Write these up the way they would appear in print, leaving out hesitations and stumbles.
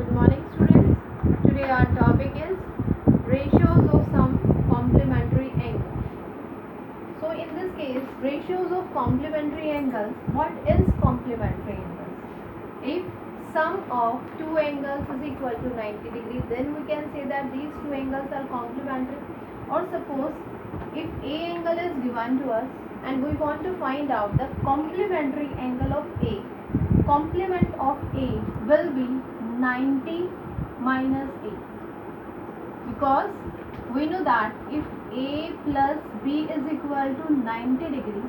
Good morning, students. Today our topic is ratios of some complementary angles. So in this case, ratios of complementary angles. What is complementary angles? If sum of two angles is equal to 90 degrees, then we can say that these two angles are complementary. Or suppose if A angle is given to us and we want to find out the complementary angle of A. Complement of A will be 90 minus A, because we know that if A plus B is equal to 90 degree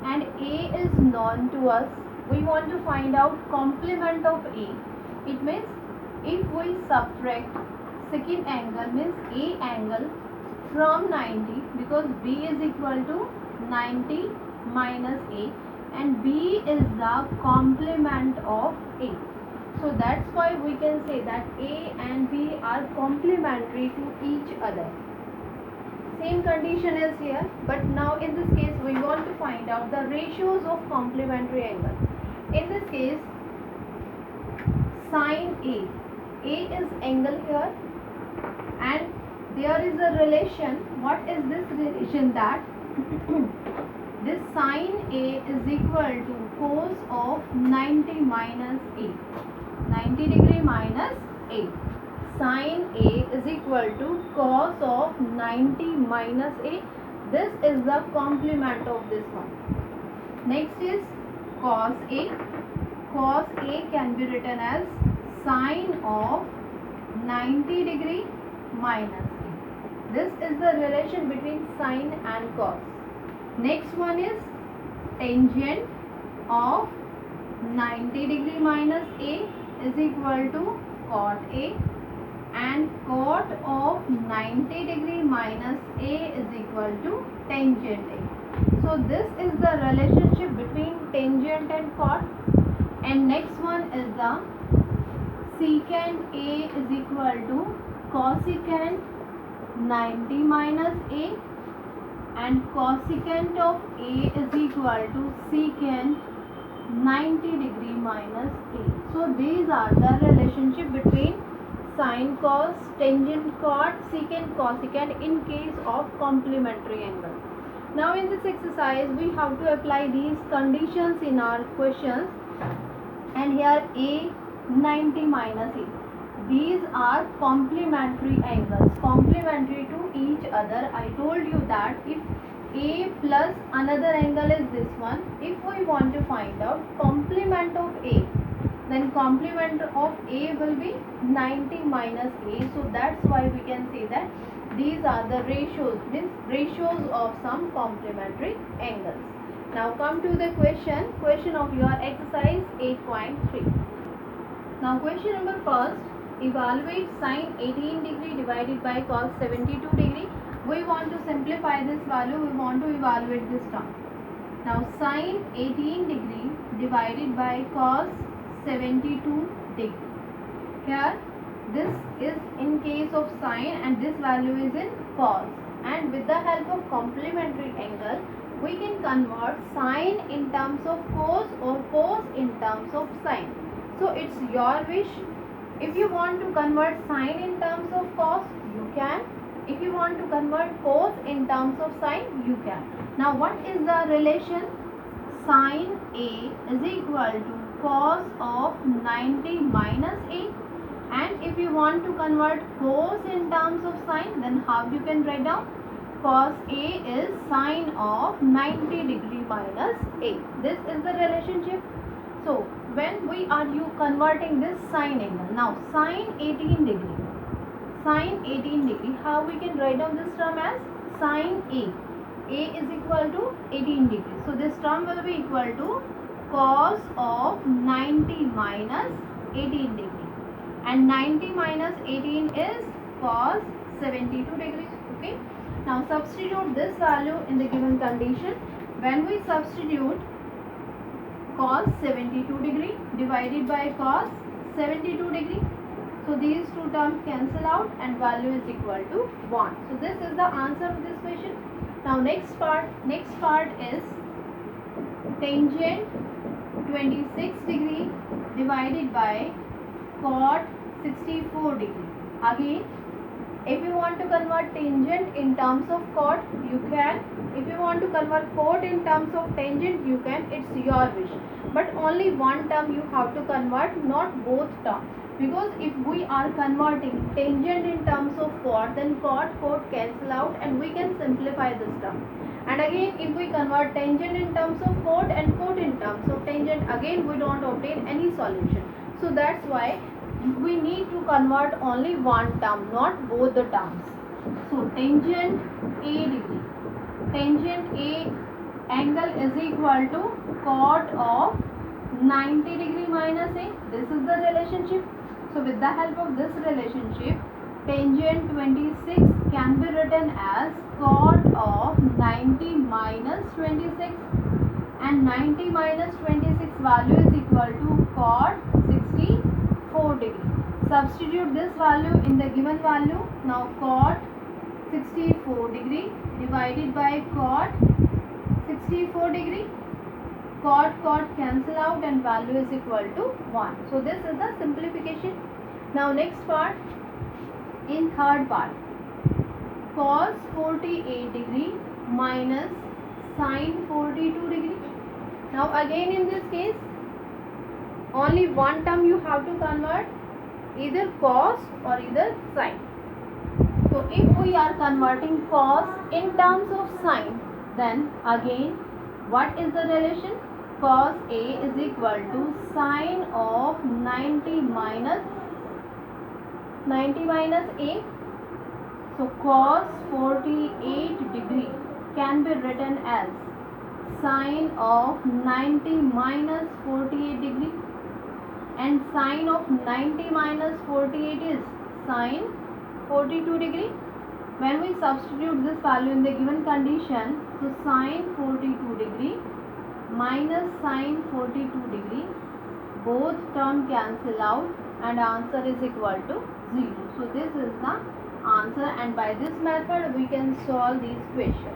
and A is known to us, we want to find out complement of A. It means if we subtract second angle, means A angle, from 90, because B is equal to 90 minus A and B is the complement of A. So that's why we can say that A and B are complementary to each other. Same condition is here, but now in this case we want to find out the ratios of complementary angle. In this case, sin A is angle here, and there is a relation. What is this relation? That this sin A is equal to cos of 90 minus A. 90 degree minus A. Sin A is equal to cos of 90 minus A. This is the complement of this one. Next is cos A. Cos A can be written as sin of 90 degree minus A. This is the relation between sin and cos. Next one is tangent of 90 degree minus A is equal to cot A, and cot of 90 degree minus A is equal to tangent A. So this is the relationship between tangent and cot. And next one is the secant A is equal to cosecant 90 minus A, and cosecant of A is equal to secant 90 degree minus A. So these are the relationship between sin cos, tangent cot, secant cosecant in case of complementary angle. Now in this exercise we have to apply these conditions in our questions, and here A 90 minus A. These are complementary angles, complementary to each other. I told you that if A plus another angle is this one, if we want to find out complement of A, then complement of A will be 90 minus A. So that's why we can say that these are the ratios, means ratios of some complementary angles. Now come to the question of your exercise 8.3. Now question number first, evaluate sin 18 degree divided by cos 72 degree. We want to simplify this value, we want to evaluate this term. Now sin 18 degree divided by cos 72 degree. Here this is in case of sin and this value is in cos, and with the help of complementary angle we can convert sin in terms of cos or cos in terms of sin. So it's your wish. If you want to convert sin in terms of cos, you can. If you want to convert cos in terms of sin, you can. Now what is the relation? Sin A is equal to cos of 90 minus A. And if you want to convert cos in terms of sin, then how you can write down? Cos A is sin of 90 degree minus A. This is the relationship. So when we are converting this sin angle, now sin 18 degree, sin 18 degree, how we can write down this term as sin A. A is equal to 18 degree. So this term will be equal to cos of 90 minus 18 degree, and 90 minus 18 is cos 72 degree. Okay. Now substitute this value in the given condition. When we substitute cos 72 degree divided by cos 72 degree, so these two terms cancel out and value is equal to 1. So this is the answer of this question. Now next part is tangent 26 degree divided by cot 64 degree. Again, if you want to convert tangent in terms of chord, you can. If you want to convert chord in terms of tangent, you can. It's your wish. But only one term you have to convert, not both terms. Because if we are converting tangent in terms of chord, then chord cancel out and we can simplify this term. And again, if we convert tangent in terms of chord and chord in terms of tangent, again we don't obtain any solution. So that's why we need to convert only one term, not both the terms. So tangent A degree, tangent A angle is equal to chord of 90 degree minus A. This is the relationship. So with the help of this relationship, tangent 26 can be written as chord of 90 minus 26, and 90 minus 26 value is equal to chord 64 degree. Substitute this value in the given value. Now chord 64 degree divided by chord 64 degree. Chord cancel out and value is equal to 1. So this is the simplification. Now next part, in third part, cos 48 degree minus sin 42 degree. Now again in this case, only one term you have to convert, either cos or either sin. So if we are converting cos in terms of sin, then again what is the relation? Cos A is equal to sin of 90 minus A. So cos 48 degree can be written as sin of 90 minus 48 degree, and sin of 90 minus 48 is sin 42 degree. When we substitute this value in the given condition, so sin 42 degree minus sin 42 degree, both term cancel out and answer is equal to 0. So this is the answer, and by this method we can solve these questions.